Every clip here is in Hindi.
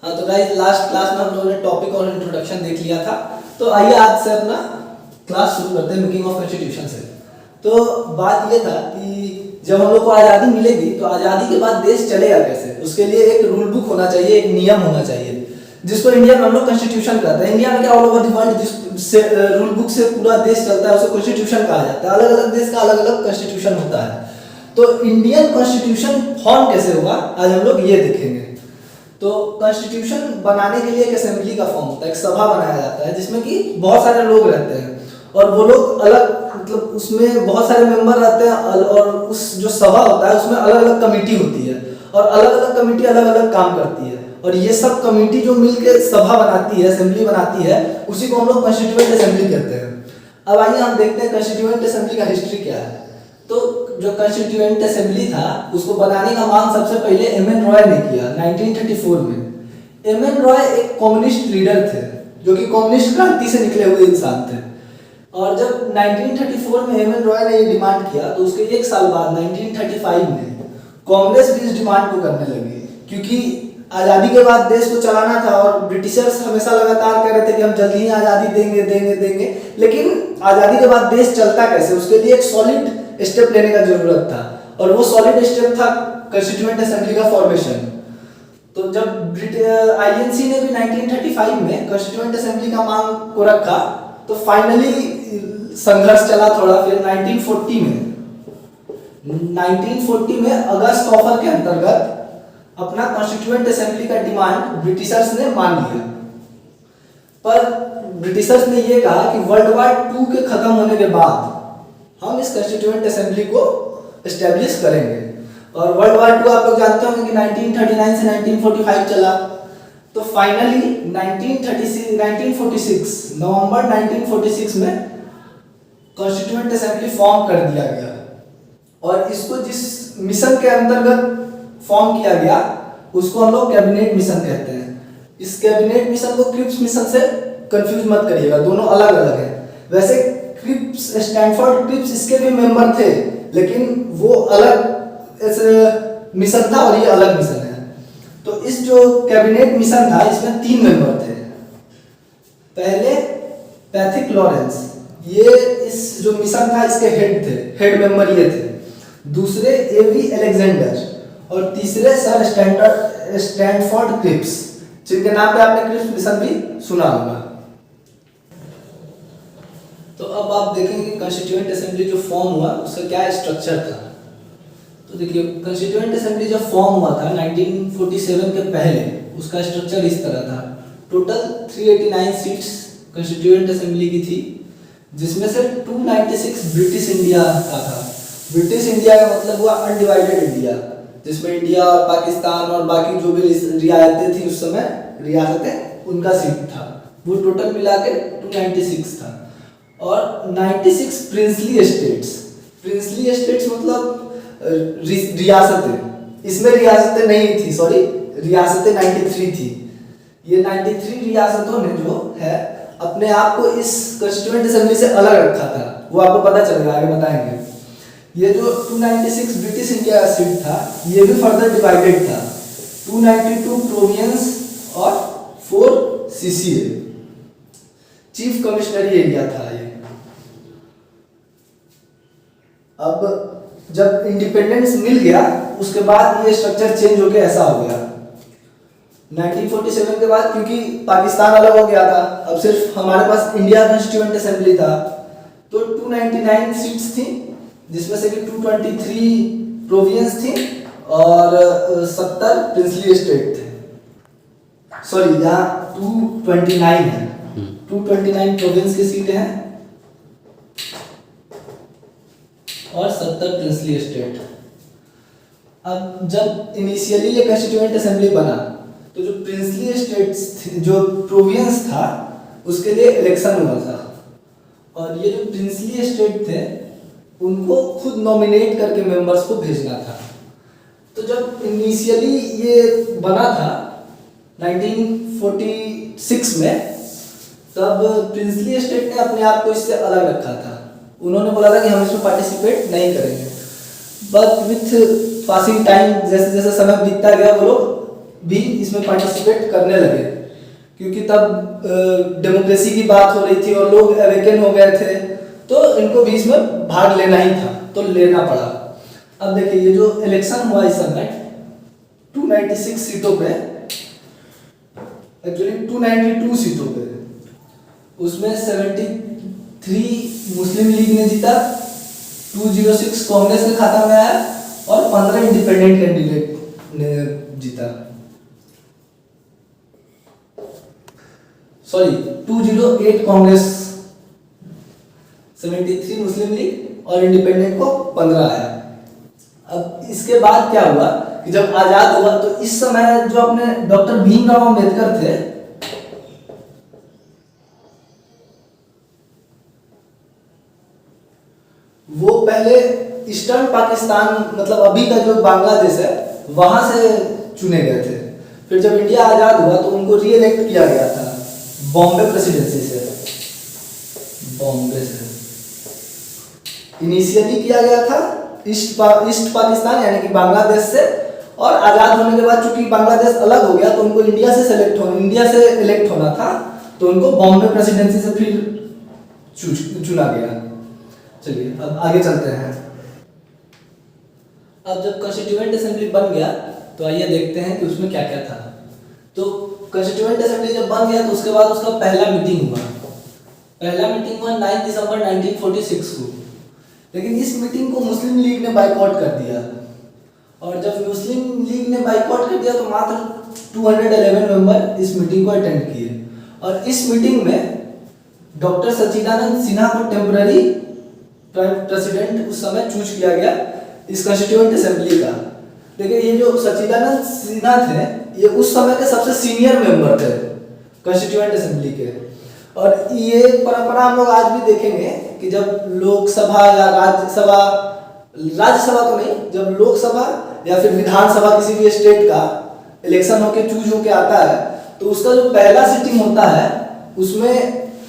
हाँ तो गाइस लास्ट क्लास में हम लोगों ने टॉपिक और इंट्रोडक्शन देख लिया था। तो आइए आज से अपना क्लास शुरू करते हैं मेकिंग ऑफ कॉन्स्टिट्यूशन से। तो बात ये था कि जब हम लोग को आज़ादी मिलेगी तो आज़ादी के बाद देश चलेगा कैसे, उसके लिए एक रूल बुक होना चाहिए, एक नियम होना चाहिए, जिसको इंडिया में हम लोग कॉन्स्टिट्यूशन कहते हैं। इंडिया में क्या ऑल ओवर द वर्ल्ड जिस रूल बुक से पूरा देश चलता है उसे कॉन्स्टिट्यूशन कहा जाता है। अलग अलग देश का अलग अलग कॉन्स्टिट्यूशन होता है। तो इंडियन कॉन्स्टिट्यूशन फॉर्म कैसे होगा आज हम लोग ये देखेंगे। तो कॉन्स्टिट्यूशन बनाने के लिए एक असेंबली का फॉर्म होता है, एक सभा बनाया जाता है जिसमें कि बहुत सारे लोग रहते हैं और वो लोग अलग मतलब उसमें बहुत सारे मेंबर रहते हैं और उस जो सभा होता है उसमें अलग अलग कमेटी होती है और अलग अलग कमेटी अलग अलग काम करती है और ये सब कमेटी जो मिलकर सभा बनाती है, असेंबली बनाती है, उसी को हम लोग कॉन्स्टिट्यूएंट असेंबली कहते हैं। अब आइए हम देखते हैं कॉन्स्टिट्यूएंट असेंबली का हिस्ट्री क्या है। तो जो कॉन्स्टिट्यूएंट असेंबली था उसको बनाने का मांग सबसे पहले एम.एन. रॉय ने किया 1934 में। एम.एन. रॉय एक कम्युनिस्ट लीडर थे जो कि कम्युनिस्ट क्रांति से निकले हुए इंसान थे और जब 1934 में एम.एन. रॉय ने ये डिमांड किया तो उसके एक साल बाद 1935 में कांग्रेस भी इस डिमांड को करने लगी, क्योंकि आज़ादी के बाद देश को चलाना था और ब्रिटिशर्स हमेशा लगातार कह रहे थे कि हम जल्द ही आज़ादी देंगे देंगे देंगे, लेकिन आज़ादी के बाद देश चलता कैसे, उसके लिए एक सॉलिड स्टेप लेने का जरूरत था और वो सॉलिड स्टेप था कॉन्स्टिट्यूएंट असेंबली का फॉर्मेशन। तो जब आईएनसी ने भी 1935 में कॉन्स्टिट्यूएंट असेंबली का मांग को रखा तो फाइनली संघर्ष चला थोड़ा। फिर 1940 में अगस्त ऑफर के अंतर्गत अपना कॉन्स्टिट्यूएंट असेंबली का डिमांड ब्रिटिशर्स ने मान लिया, पर ब्रिटिशर्स ने यह कहा कि वर्ल्ड वार 2 के खत्म होने के बाद हम इस कॉन्स्टिट्यूएंट असेंबली को एस्टेब्लिश करेंगे। और वर्ल्ड वार 2 आप लोग जानते होंगे कि 1939 से 1945 चला। तो फाइनली 1946 नवंबर 1946 में कॉन्स्टिट्यूएंट असेंबली फॉर्म कर दिया गया और इसको जिस मिशन के अंतर्गत फॉर्म किया गया उसको हम लोग कैबिनेट मिशन कहते हैं। इस कैबिनेट मिशन को क्रिप्स मिशन से कंफ्यूज मत करिएगा, दोनों अलग अलग हैं। वैसे क्रिप्स, स्टैनफोर्ड क्रिप्स इसके भी मेंबर थे, लेकिन वो अलग मिशन था और ये अलग मिशन है। तो इस जो कैबिनेट मिशन था इसमें 3 मेंबर थे। पहले पैथिक लॉरेंस, ये इस जो मिशन था इसके हेड थे, हेड मेंबर ये थे। दूसरे एवी अलेक्जेंडर और तीसरे सर स्टैनफोर्ड क्रिप्स, जिनके नाम पे आपने क्रिप्स मिशन भी सुना होगा। तो अब आप देखेंगे कॉन्स्टिट्यूएंट असेंबली जो फॉर्म हुआ उसका क्या स्ट्रक्चर था। तो देखिए कॉन्स्टिट्यूएंट असेंबली जब फॉर्म हुआ था 1947 के पहले, उसका स्ट्रक्चर इस तरह था। टोटल 389 सीट्स कॉन्स्टिट्यूएंट असेंबली की थी, जिसमें से 296 ब्रिटिश इंडिया का था। ब्रिटिश इंडिया का मतलब हुआ अनडिवाइडेड इंडिया, जिसमें इंडिया और पाकिस्तान और बाकी जो भी रियासतें थी उस समय, रियासतें, उनका सीट था। वो टोटल मिला के 296 था। और 96 प्रिंसली स्टेट्स, प्रिंसली स्टेट्स मतलब रियासतें, इसमें रियासतें नहीं थी, सॉरी, रियासतें 93 थी। ये 93 रियासतों ने जो है अपने आप को इस कॉन्स्टिट्यूएंट असेंबली से अलग रखा था, वो आपको पता चलेगा, आगे बताएंगे। ये जो 296 ब्रिटिश इंडिया का सीट था ये भी फर्दर डिवाइडेड था, 292 प्रोविंस और 4 सीसीए, चीफ कमिश्नरी एरिया था ये। अब जब इंडिपेंडेंस मिल गया उसके बाद ये स्ट्रक्चर चेंज होकर ऐसा हो गया 1947 के बाद, क्योंकि पाकिस्तान अलग हो गया था, अब सिर्फ हमारे पास इंडिया कॉन्स्टिट्यूएंट असेंबली था। तो 299 सीट्स थी, जिसमें से कि 223 प्रोविंस थी और 70 प्रिंसली स्टेट थे। सॉरी, यहाँ 229 है, 229 प्रोविंस की सीटें हैं और 70 प्रिंसली स्टेट। अब जब इनिशियली ये कॉन्स्टिट्यूएंट असेंबली बना तो जो प्रिंसली स्टेट्स थी, जो प्रोविंस था, उसके लिए इलेक्शन हुआ था और ये जो प्रिंसली स्टेट थे उनको खुद नॉमिनेट करके मेंबर्स को भेजना था। तो जब इनिशियली ये बना था 1946 में, तब प्रिंसली स्टेट ने अपने आप को इससे अलग रखा था। उन्होंने बोला था कि हम इसमें पार्टिसिपेट नहीं करेंगे, बट विथ पासिंग टाइम, जैसे जैसे समय बीतता गया वो लोग भी इसमें पार्टिसिपेट करने लगे, क्योंकि तब डेमोक्रेसी की बात हो रही थी और लोग अवेकन हो गए थे, तो इनको भी इसमें भाग लेना ही था, तो लेना पड़ा। अब देखिए ये जो इलेक्शन हुआ इस समय 296 सीटों पे, एक्चुअली 292 सीटों पे, उसमें 73 मुस्लिम लीग ने जीता, 206 कांग्रेस के खाता में आया और 15 इंडिपेंडेंट कैंडिडेट ने जीता। सॉरी 208 कांग्रेस, 73 मुस्लिम लीग और इंडिपेंडेंट को 15 आया। अब इसके बाद क्या हुआ कि जब आजाद हुआ तो इस समय जो अपने डॉक्टर भीमराव अंबेडकर थे, वो पहले ईस्टर्न पाकिस्तान, मतलब अभी का जो बांग्लादेश है, वहां से चुने गए थे। फिर जब इंडिया आजाद हुआ तो उनको री इलेक्ट किया गया था बॉम्बे प्रेसिडेंसी से, बॉम्बे से इनिशियली किया गया था ईस्ट पाकिस्तान यानी कि बांग्लादेश से, और आजाद होने के बाद चूंकि बांग्लादेश अलग हो गया तो उनको इंडिया से इलेक्ट होना था, तो उनको बॉम्बे प्रेसिडेंसी से फिर चुना गया। चलिए अब आगे चलते हैं। अब जब कॉन्स्टिट्यूएंट असेंबली बन गया तो आइए देखते हैं कि उसमें क्या क्या था। तो कॉन्स्टिट्यूएंट असेंबली जब बन गया तो उसके बाद उसका पहला मीटिंग हुआ 9 दिसंबर 1946 को, लेकिन इस मीटिंग को मुस्लिम लीग ने बाइकआउट कर दिया, और जब मुस्लिम लीग ने बाइकआउट कर दिया तो मात्र 211 मेंबर इस मीटिंग को अटेंड किए, और इस मीटिंग में डॉक्टर सच्चिदानंद सिन्हा को टेम्पररी प्राइम प्रेसिडेंट उस समय चूज किया गया इस कॉन्स्टिट्यूएंट असेंबली का। लेकिन ये जो सच्चिदानंद सिन्हा थे, ये उस समय के सबसे सीनियर मेंबर थे कॉन्स्टिट्यूएंट असेंबली के, और ये परंपरा हम लोग आज भी देखेंगे कि जब लोकसभा या राज्यसभा तो नहीं, जब लोकसभा या फिर विधानसभा किसी भी स्टेट का इलेक्शन होके चूज होके आता है तो उसका जो पहला सिटिंग होता है उसमें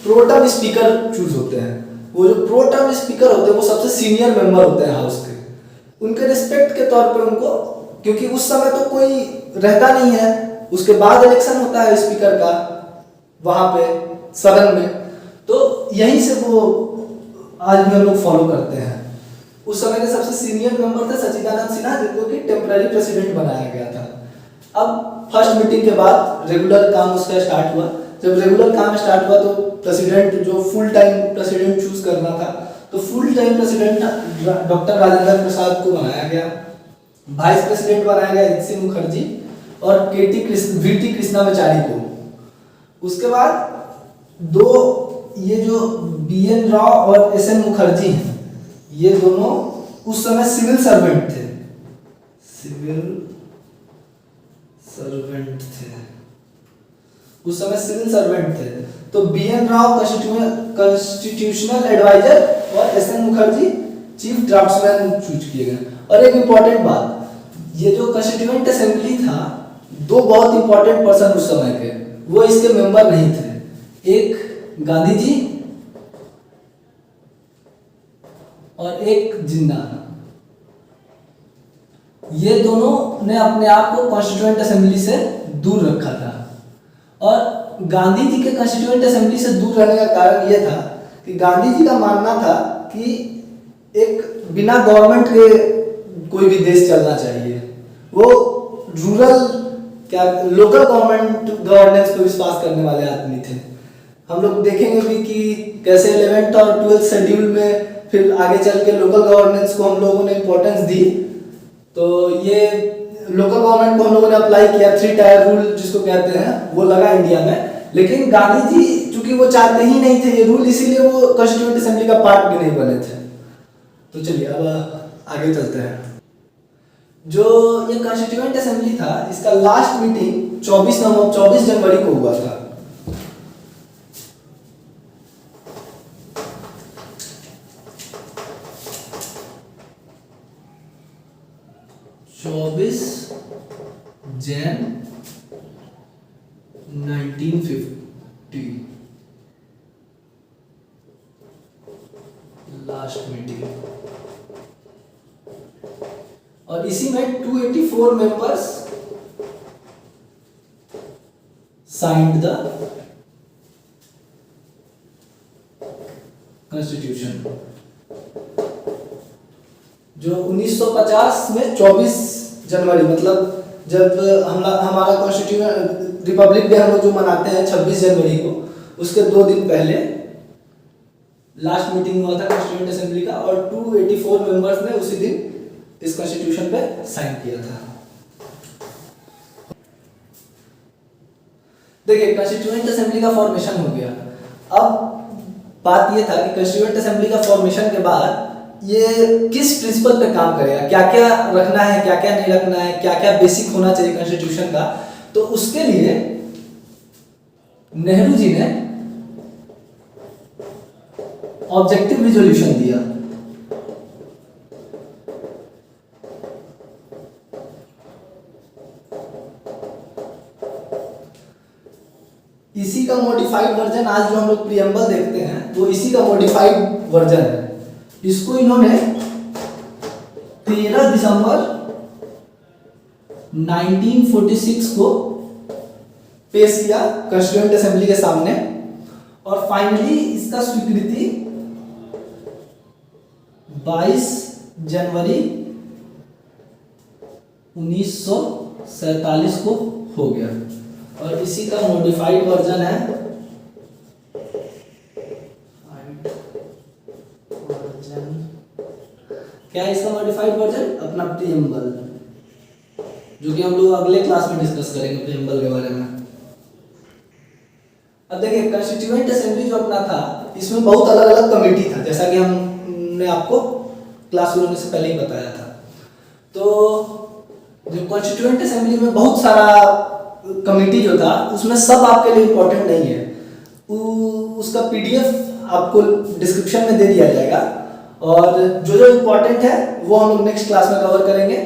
प्रोटम स्पीकर चूज होते हैं। वो जो प्रोटम स्पीकर होते हैं वो सबसे सीनियर मेंबर होते हैं हाउस के, उनके रिस्पेक्ट के तौर पे उनको, क्योंकि उस समय तो कोई रहता नहीं है, उसके बाद इलेक्शन होता है स्पीकर का वहां पे सदन में, तो यहीं से वो आज भी हम लोग फॉलो करते हैं। उस समय के सबसे सीनियर मेंबर थे सच्चिदानंद सिन्हा, जिनको कि टेम्पररी प्रेसिडेंट बनाया गया था। अब फर्स्ट मीटिंग के बाद रेगुलर काम उसका स्टार्ट हुआ। जब रेगुलर काम स्टार्ट हुआ तो प्रेसिडेंट, जो फुल टाइम प्रेसिडेंट चूज करना था, तो full time president doctor Rajendra Prasad को बनाया गया, वाइस प्रेसिडेंट बनाया गया एच सी मुखर्जी और वीटी कृष्णामाचारी को। उसके बाद ये जो बी एन राव और एस एन मुखर्जी हैं, ये दोनों उस समय सिविल सर्वेंट थे, उस समय सिविल सर्वेंट थे। तो B N Rao constitutional adviser और S N Mukherjee chief draftsman choose किए गए। और एक इंपॉर्टेंट बात, ये जो कॉन्स्टिट्यूएंट असेंबली था, दो बहुत इंपॉर्टेंट पर्सन उस समय के वो इसके मेंबर नहीं थे, एक गांधी जी और एक जिन्ना। ये दोनों ने अपने आप को कॉन्स्टिट्यूएंट असेंबली से दूर रखा था, और गांधी जी के कॉन्स्टिट्यूएंट असेंबली से दूर रहने का कारण यह था कि गांधी जी का मानना था कि एक बिना गवर्नमेंट के कोई भी देश चलना चाहिए। वो लोकल गवर्नेंस पे विश्वास करने वाले आदमी थे। हम लोग देखेंगे भी कि कैसे 11th और 12th शेड्यूल में फिर आगे चल के लोकल गवर्नेंस को हम लोगों ने इम्पोर्टेंस दी। तो ये लोकल गवर्नमेंट को हम लोगों ने अप्लाई किया, 3 टायर रूल जिसको कहते हैं, वो लगा इंडिया में। लेकिन गांधी जी चूंकि वो चाहते ही नहीं थे ये रूल, इसीलिए वो कॉन्स्टिट्यूएंट असेंबली का पार्ट भी नहीं बने थे। तो चलिए अब आगे चलते हैं। जो ये कॉन्स्टिट्यूएंट असेंबली था, इसका लास्ट मीटिंग 24 जनवरी को हुआ था। Jan 1950 लास्ट मीटिंग, और इसी में 284 मेंबर्स साइंड द कॉन्स्टिट्यूशन। जो 1950 में 24 जनवरी, मतलब जब हमारा कॉन्स्टिट्यूशन रिपब्लिक डे हम लोग जो मनाते हैं 26 जनवरी को, उसके 2 दिन पहले लास्ट मीटिंग हुआ था कॉन्स्टिट्यूएंट असेंबली का, और 284 मेंबर्स ने उसी दिन इस कॉन्स्टिट्यूशन पे साइन किया था। देखिए, कॉन्स्टिट्यूएंट असेंबली का फॉर्मेशन हो गया। अब बात ये था कि कॉन्स्टिट्यूएंट असेंबली का फॉर्मेशन के बाद ये किस प्रिंसिपल पे काम करेगा, क्या क्या रखना है, क्या क्या नहीं रखना है, क्या क्या बेसिक होना चाहिए कॉन्स्टिट्यूशन का। तो उसके लिए नेहरू जी ने ऑब्जेक्टिव रिजोल्यूशन दिया। इसी का मॉडिफाइड वर्जन आज जो हम लोग प्रीएम्बल देखते हैं वो इसी का मॉडिफाइड वर्जन है। इसको इन्होंने 13 दिसंबर 1946 को पेश किया कॉन्स्टिट्यूएंट असेंबली के सामने, और फाइनली इसका स्वीकृति 22 जनवरी 1947 को हो गया। और इसी का मॉडिफाइड वर्जन है क्या है इसका मॉडिफाइड वर्जन? अपना प्रीएम्बल, जो कि हम लोग अगले क्लास में डिस्कस करेंगे प्रीएम्बल के बारे में। अब देखिए, कॉन्स्टिट्यूएंट असेंबली जो अपना था, इसमें बहुत अलग अलग कमेटी था, जैसा कि हमने आपको क्लास शुरू होने से पहले ही बताया था। तो जो कॉन्स्टिट्यूएंट असेंबली में बहुत सारा कमेटी जो था, उसमें सब आपके लिए इम्पोर्टेंट नहीं है। उसका पीडीएफ आपको डिस्क्रिप्शन में दे दिया जाएगा, और जो जो इम्पोर्टेंट है वो हम लोग नेक्स्ट क्लास में कवर करेंगे।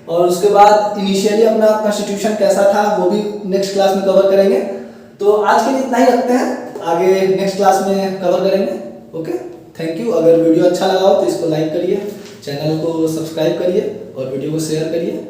और उसके बाद इनिशियली अपना कॉन्स्टिट्यूशन कैसा था वो भी नेक्स्ट क्लास में कवर करेंगे। तो आज के लिए इतना ही रखते हैं, आगे नेक्स्ट क्लास में कवर करेंगे। Okay, thank you. अगर वीडियो अच्छा लगा हो तो इसको लाइक करिए, चैनल को सब्सक्राइब करिए और वीडियो को शेयर करिए।